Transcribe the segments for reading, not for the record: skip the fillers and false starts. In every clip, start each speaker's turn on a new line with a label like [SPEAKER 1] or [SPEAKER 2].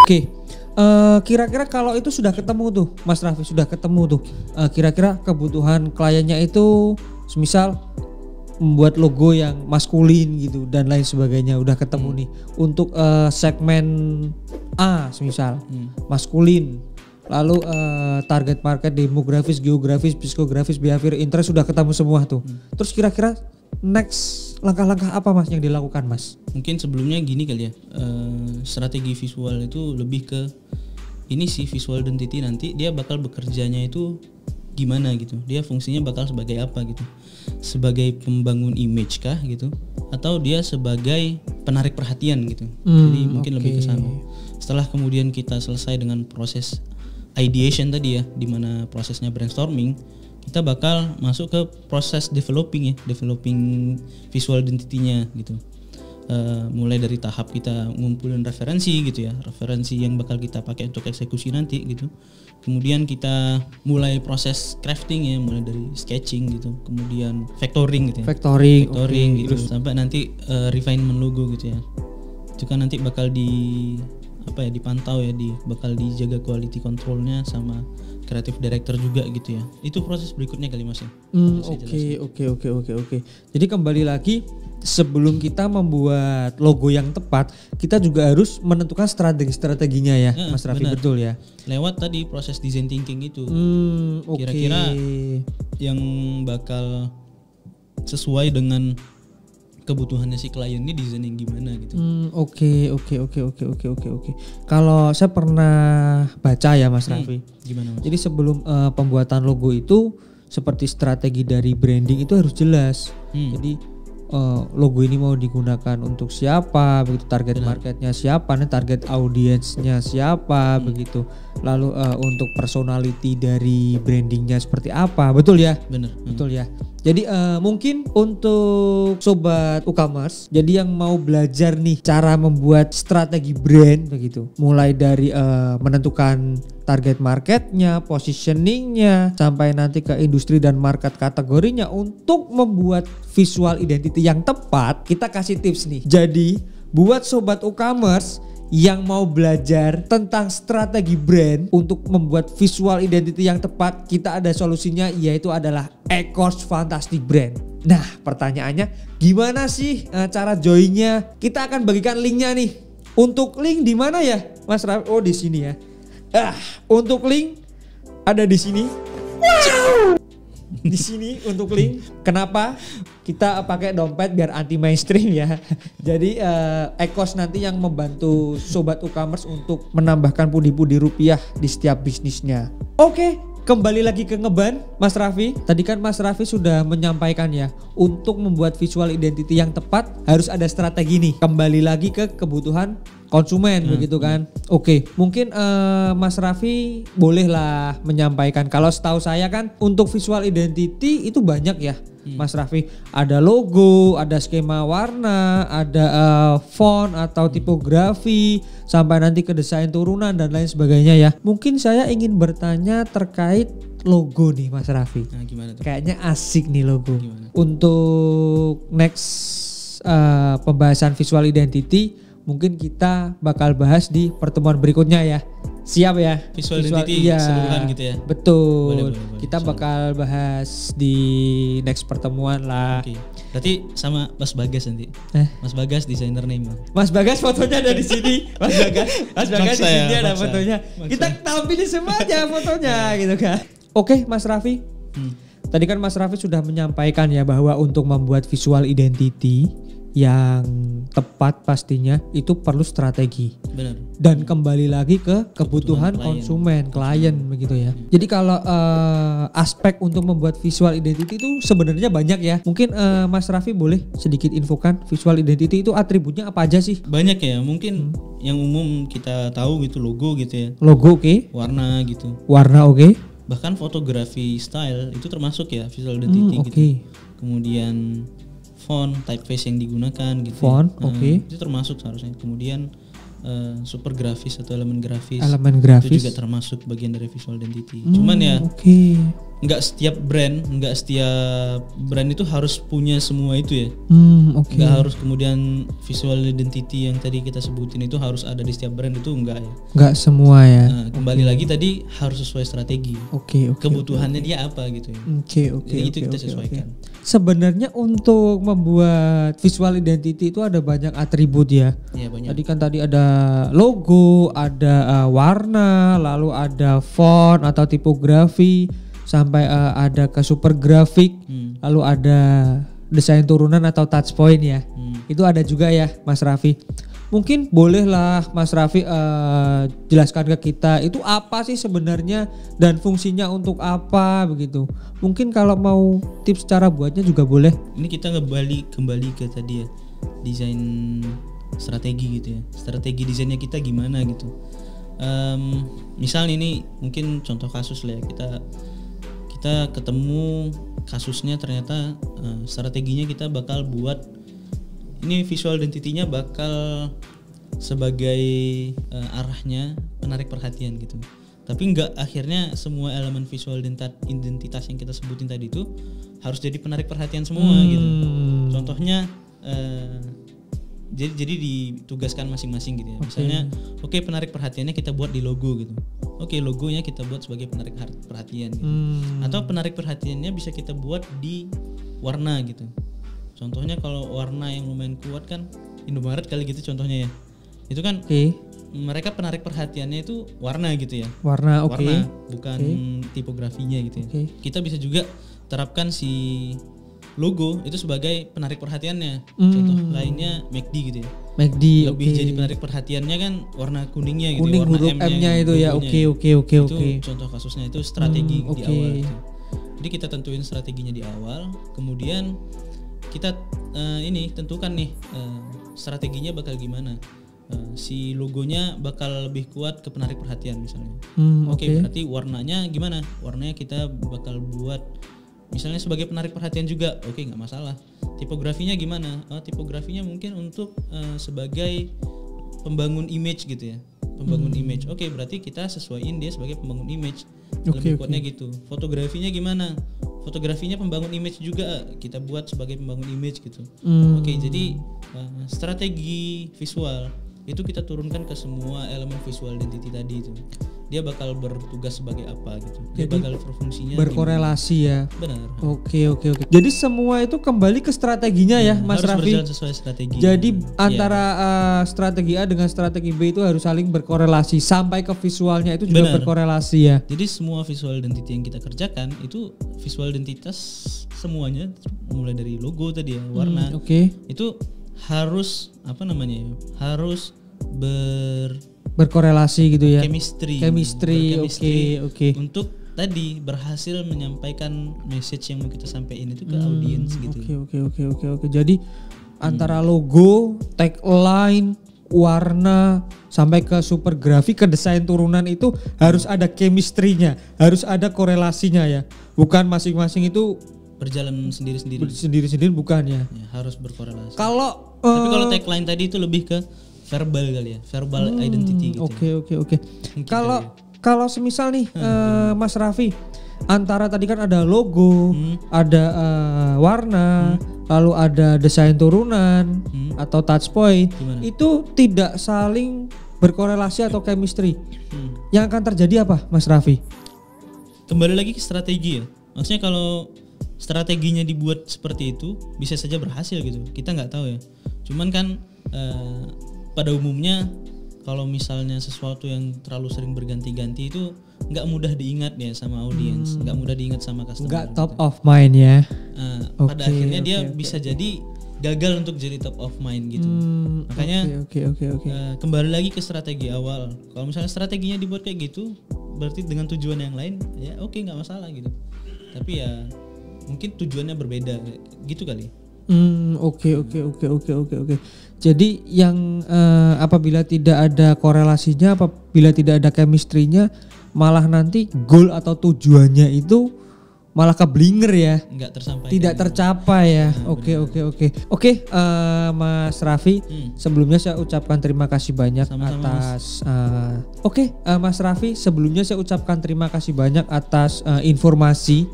[SPEAKER 1] Oke. Kira-kira kalau itu sudah ketemu tuh, Mas Raffi sudah ketemu tuh. Kira-kira kebutuhan kliennya itu, semisal membuat logo yang maskulin gitu dan lain sebagainya udah ketemu nih. Untuk segmen A, semisal maskulin. Lalu target market, demografis, geografis, psikografis, behavior, interest sudah ketemu semua tuh. Terus kira-kira next langkah-langkah apa Mas yang dilakukan Mas?
[SPEAKER 2] Mungkin sebelumnya gini kali ya, strategi visual itu lebih ke ini sih, visual identity nanti dia bakal bekerjanya itu gimana gitu, dia fungsinya bakal sebagai apa gitu, sebagai pembangun image kah gitu, atau dia sebagai penarik perhatian gitu. Jadi mungkin lebih ke sana. Setelah kemudian kita selesai dengan proses ideation tadi ya, dimana prosesnya brainstorming, kita bakal masuk ke proses developing visual identity-nya gitu. Mulai dari tahap kita ngumpulin referensi gitu ya, referensi yang bakal kita pakai untuk eksekusi nanti gitu. Kemudian kita mulai proses crafting ya, mulai dari sketching gitu, kemudian vectoring gitu ya, vectoring gitu, sampai nanti refinement logo gitu ya. Itu kan nanti bakal dipantau ya, bakal dijaga quality controlnya sama creative director juga gitu ya. Itu proses berikutnya kali Mas ya.
[SPEAKER 1] Oke. Jadi kembali lagi, sebelum kita membuat logo yang tepat, kita juga harus menentukan strateginya ya, Mas Raffi, betul ya.
[SPEAKER 2] Lewat tadi proses design thinking itu. Kira-kira yang bakal sesuai dengan kebutuhannya si klien ini desain yang gimana gitu.
[SPEAKER 1] Oke. Kalau saya pernah baca ya Mas Raffi.
[SPEAKER 2] Gimana Mas?
[SPEAKER 1] Jadi sebelum pembuatan logo itu, seperti strategi dari branding itu harus jelas. Jadi logo ini mau digunakan untuk siapa, begitu, target marketnya siapa, target audiensnya siapa, begitu. Lalu untuk personality dari brandingnya seperti apa, betul ya? Betul ya. Jadi mungkin untuk sobat e-commerce, jadi yang mau belajar nih cara membuat strategi brand begitu, mulai dari menentukan target marketnya, positioningnya, sampai nanti ke industri dan market kategorinya untuk membuat visual identity yang tepat, kita kasih tips nih. Jadi buat sobat e-commerce yang mau belajar tentang strategi brand untuk membuat visual identity yang tepat, kita ada solusinya, yaitu adalah Ecourse Fantastic Brand. Nah, pertanyaannya gimana sih cara joinnya? Kita akan bagikan linknya nih. Untuk link di mana ya, Mas Raffi? Oh, di sini ya. Untuk link ada di sini. Di sini untuk link. Kenapa kita pakai dompet biar anti mainstream ya. Jadi Ecourse nanti yang membantu sobat e-commerce untuk menambahkan pundi-pundi rupiah di setiap bisnisnya. Oke, kembali lagi ke Ngeban, Mas Raffi. Tadi kan Mas Raffi sudah menyampaikan ya, untuk membuat visual identity yang tepat harus ada strategi nih. Kembali lagi ke kebutuhan konsumen begitu kan. Oke, mungkin Mas Raffi bolehlah menyampaikan. Kalau setahu saya kan untuk visual identity itu banyak ya, Mas Raffi. Ada logo, ada skema warna, ada font atau tipografi, sampai nanti ke desain turunan dan lain sebagainya ya. Mungkin saya ingin bertanya terkait logo nih Mas Raffi.
[SPEAKER 2] Nah, gimana tuh?
[SPEAKER 1] Kayaknya asik nih logo.
[SPEAKER 2] Gimana?
[SPEAKER 1] Untuk next pembahasan visual identity mungkin kita bakal bahas di pertemuan berikutnya ya. Siap ya?
[SPEAKER 2] Visual identity keseluruhan gitu ya?
[SPEAKER 1] Betul.
[SPEAKER 2] Boleh.
[SPEAKER 1] Kita bakal bahas di next pertemuan lah.
[SPEAKER 2] Oke. Berarti sama Mas Bagas nanti. Mas Bagas desainer name.
[SPEAKER 1] Mas Bagas fotonya ada di sini. Mas Bagas di sini ada fotonya. Kita tampilin semuanya fotonya gitu kan. Oke, Mas Raffi. Tadi kan Mas Raffi sudah menyampaikan ya bahwa untuk membuat visual identity yang tepat pastinya itu perlu strategi.
[SPEAKER 2] Benar.
[SPEAKER 1] Dan kembali lagi ke kebutuhan konsumen, klien begitu ya. Jadi kalau aspek untuk membuat visual identity itu sebenarnya banyak ya. Mungkin Mas Raffi boleh sedikit infokan visual identity itu atributnya apa aja sih?
[SPEAKER 2] Banyak ya, mungkin yang umum kita tahu gitu logo gitu ya.
[SPEAKER 1] Logo oke.
[SPEAKER 2] Warna gitu.
[SPEAKER 1] Warna oke.
[SPEAKER 2] Bahkan fotografi style itu termasuk ya visual identity gitu. Kemudian font, typeface yang digunakan gitu.
[SPEAKER 1] Font,
[SPEAKER 2] itu termasuk seharusnya. Kemudian super grafis atau elemen grafis.
[SPEAKER 1] Elemen grafis
[SPEAKER 2] itu juga termasuk bagian dari visual identity. Cuman ya nggak setiap brand itu harus punya semua itu ya.
[SPEAKER 1] Oke.
[SPEAKER 2] Nggak harus kemudian visual identity yang tadi kita sebutin itu harus ada di setiap brand, itu enggak ya.
[SPEAKER 1] Nggak semua ya.
[SPEAKER 2] Nah, kembali lagi tadi harus sesuai strategi.
[SPEAKER 1] Oke.
[SPEAKER 2] Kebutuhannya dia apa gitu ya.
[SPEAKER 1] Oke.
[SPEAKER 2] Jadi itu kita sesuaikan.
[SPEAKER 1] Sebenarnya untuk membuat visual identity itu ada banyak atribut ya.
[SPEAKER 2] Iya, banyak.
[SPEAKER 1] Tadi ada logo, ada warna, lalu ada font atau tipografi, sampai ada ke super grafik, lalu ada desain turunan atau touch point ya. Itu ada juga ya Mas Raffi. Mungkin bolehlah Mas Raffi jelaskan ke kita itu apa sih sebenarnya dan fungsinya untuk apa begitu. Mungkin kalau mau tips cara buatnya juga boleh.
[SPEAKER 2] Ini kita kembali ke tadi ya, desain strategi gitu ya. Strategi desainnya kita gimana gitu. Misalnya ini mungkin contoh kasus lah ya, kita ketemu kasusnya ternyata strateginya kita bakal buat ini visual identity-nya bakal sebagai arahnya penarik perhatian gitu. Tapi enggak, akhirnya semua elemen visual identitas yang kita sebutin tadi itu harus jadi penarik perhatian semua gitu. Contohnya jadi ditugaskan masing-masing gitu ya. Misalnya oke, penarik perhatiannya kita buat di logo gitu. Oke, logonya kita buat sebagai penarik perhatian gitu. Atau penarik perhatiannya bisa kita buat di warna gitu. Contohnya kalau warna yang lumayan kuat kan Indomaret kali gitu contohnya ya. Itu kan mereka penarik perhatiannya itu warna gitu ya.
[SPEAKER 1] Warna,
[SPEAKER 2] bukan tipografinya gitu ya. Kita bisa juga terapkan si logo itu sebagai penarik perhatiannya. Contoh lainnya McD gitu ya.
[SPEAKER 1] McD
[SPEAKER 2] lebih jadi penarik perhatiannya kan warna kuningnya gitu.
[SPEAKER 1] Kuning
[SPEAKER 2] Warna
[SPEAKER 1] huruf M-nya itu ya. Oke.
[SPEAKER 2] Itu contoh kasusnya, itu strategi di awal gitu. Jadi kita tentuin strateginya di awal, kemudian kita tentukan nih strateginya bakal gimana. Si logonya bakal lebih kuat ke penarik perhatian misalnya. Berarti warnanya gimana? Warnanya kita bakal buat misalnya sebagai penarik perhatian juga. Nggak masalah. Tipografinya gimana? Tipografinya mungkin untuk sebagai pembangun image gitu ya. Pembangun image. Berarti kita sesuaiin dia sebagai pembangun image. Lebih kuatnya gitu. Fotografinya gimana? Fotografinya pembangun image juga, kita buat sebagai pembangun image gitu. Jadi strategi visual itu kita turunkan ke semua elemen visual identity tadi itu. Dia bakal bertugas sebagai apa gitu. Dia bakal berfungsinya
[SPEAKER 1] berkorelasi ya.
[SPEAKER 2] Benar.
[SPEAKER 1] Oke. Jadi semua itu kembali ke strateginya ya Mas Raffi.
[SPEAKER 2] Harus berjalan sesuai strategi.
[SPEAKER 1] Jadi antara strategi A dengan strategi B itu harus saling berkorelasi, sampai ke visualnya itu juga berkorelasi ya.
[SPEAKER 2] Jadi semua visual identity yang kita kerjakan itu visual identitas semuanya, mulai dari logo tadi ya, warna. Itu harus harus
[SPEAKER 1] berkorelasi gitu ya.
[SPEAKER 2] Chemistry.
[SPEAKER 1] Oke.
[SPEAKER 2] Untuk tadi berhasil menyampaikan message yang mau kita sampaikan itu ke audiens gitu.
[SPEAKER 1] Oke. Jadi antara logo, tagline, warna sampai ke super grafik, ke desain turunan itu harus ada chemistry-nya, harus ada korelasinya ya. Bukan masing-masing itu
[SPEAKER 2] berjalan sendiri-sendiri.
[SPEAKER 1] Sendiri-sendiri bukan ya.
[SPEAKER 2] Harus berkorelasi.
[SPEAKER 1] Tapi
[SPEAKER 2] kalau tagline tadi itu lebih ke verbal kali ya, verbal identity gitu.
[SPEAKER 1] Oke. Kalau semisal nih Mas Raffi, antara tadi kan ada logo, ada warna, lalu ada desain turunan atau touch point. Itu tidak saling berkorelasi atau chemistry. Yang akan terjadi apa Mas Raffi?
[SPEAKER 2] Kembali lagi ke strategi ya. Maksudnya kalau strateginya dibuat seperti itu bisa saja berhasil gitu, kita nggak tahu ya. Cuman kan pada umumnya kalau misalnya sesuatu yang terlalu sering berganti-ganti itu nggak mudah diingat ya sama audiens, nggak mudah diingat sama customer.
[SPEAKER 1] Nggak top of mind ya.
[SPEAKER 2] Pada akhirnya dia bisa jadi gagal untuk jadi top of mind gitu. Makanya kembali lagi ke strategi awal. Kalau misalnya strateginya dibuat kayak gitu, berarti dengan tujuan yang lain ya nggak masalah gitu. Tapi ya mungkin tujuannya berbeda gitu kali.
[SPEAKER 1] Oke. Jadi yang apabila tidak ada korelasinya, apabila tidak ada chemistry-nya, malah nanti goal atau tujuannya itu malah keblinger ya.
[SPEAKER 2] Nggak tersampaikan.
[SPEAKER 1] Tidak tercapai ya. Oke, Mas Raffi, sebelumnya saya ucapkan terima kasih banyak atas Mas Raffi, sebelumnya saya ucapkan terima kasih banyak atas informasi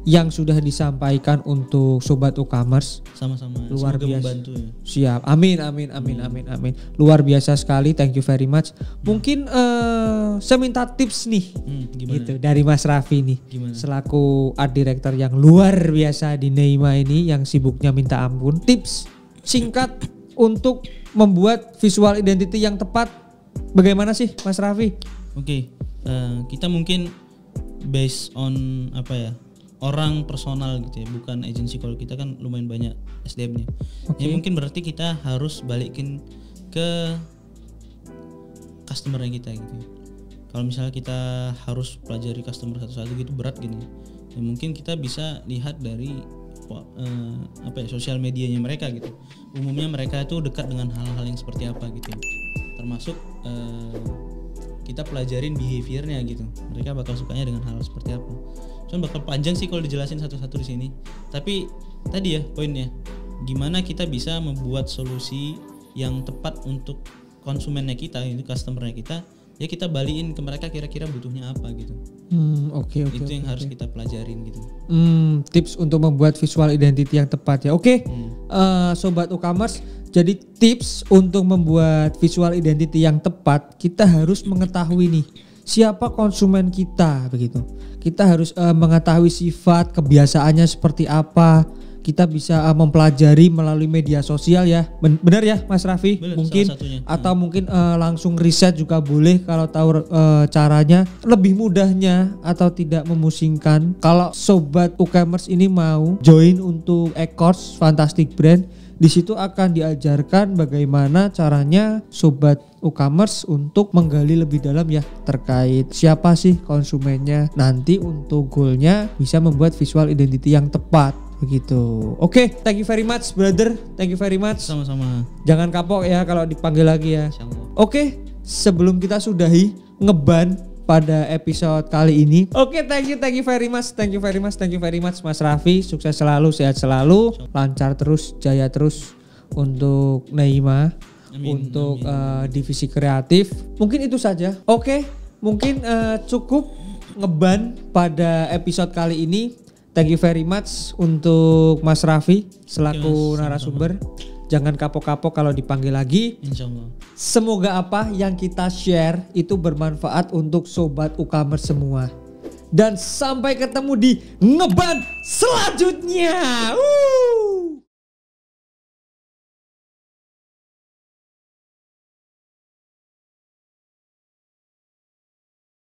[SPEAKER 1] yang sudah disampaikan untuk Sobat Ukamers.
[SPEAKER 2] Sama-sama.
[SPEAKER 1] Luar
[SPEAKER 2] Semoga
[SPEAKER 1] biasa.
[SPEAKER 2] membantu ya.
[SPEAKER 1] Siap. Amin. Luar biasa sekali. Thank you very much. Mungkin saya minta tips nih.
[SPEAKER 2] Gimana?
[SPEAKER 1] Gitu dari Mas Raffi nih.
[SPEAKER 2] Gimana?
[SPEAKER 1] Selaku art director yang luar biasa di Neima ini yang sibuknya minta ampun. Tips singkat untuk membuat visual identity yang tepat. Bagaimana sih Mas Raffi?
[SPEAKER 2] Oke. Kita mungkin based on apa ya? Orang personal gitu ya, bukan agency. Kalau kita kan lumayan banyak SDM-nya. Ya mungkin berarti kita harus balikin ke customer-nya kita gitu. Kalau misalnya kita harus pelajari customer satu-satu gitu berat gini. Ya mungkin kita bisa lihat dari sosial medianya mereka gitu. Umumnya mereka itu dekat dengan hal-hal yang seperti apa gitu. Termasuk kita pelajarin behaviornya gitu. Mereka bakal sukanya dengan hal seperti apa. Cuman bakal panjang sih kalau dijelasin satu-satu di sini. Tapi tadi ya poinnya, gimana kita bisa membuat solusi yang tepat untuk konsumennya kita, itu customernya kita. Ya kita balikin ke mereka kira-kira butuhnya apa gitu. Itu yang harus kita pelajarin gitu.
[SPEAKER 1] Tips untuk membuat visual identity yang tepat ya. Sobat Ukamers, jadi tips untuk membuat visual identity yang tepat, kita harus mengetahui nih siapa konsumen kita begitu. Kita harus mengetahui sifat, kebiasaannya seperti apa. Kita bisa mempelajari melalui media sosial ya. Benar ya Mas Raffi?
[SPEAKER 2] Bener,
[SPEAKER 1] mungkin atau mungkin langsung riset juga boleh kalau tahu caranya. Lebih mudahnya atau tidak memusingkan kalau Sobat Ukamers ini mau join untuk e-course Fantastic Brand, di situ akan diajarkan bagaimana caranya Sobat Ukamers untuk menggali lebih dalam ya terkait siapa sih konsumennya. Nanti untuk goalnya bisa membuat visual identity yang tepat. Begitu. Thank you very much brother. Thank you very much.
[SPEAKER 2] Sama-sama.
[SPEAKER 1] Jangan kapok ya kalau dipanggil lagi ya.
[SPEAKER 2] Insyaallah.
[SPEAKER 1] Sebelum kita sudahi ngeban pada episode kali ini. Thank you very much Mas Raffi. Sukses selalu, sehat selalu, lancar terus, jaya terus untuk Neima. Untuk divisi kreatif. Mungkin itu saja. Mungkin cukup ngeban pada episode kali ini. Thank you very much untuk Mas Raffi selaku narasumber. Jangan kapok-kapok kalau dipanggil lagi.
[SPEAKER 2] Insyaallah.
[SPEAKER 1] Semoga apa yang kita share itu bermanfaat untuk Sobat Ukamers semua. Dan sampai ketemu di ngeban selanjutnya.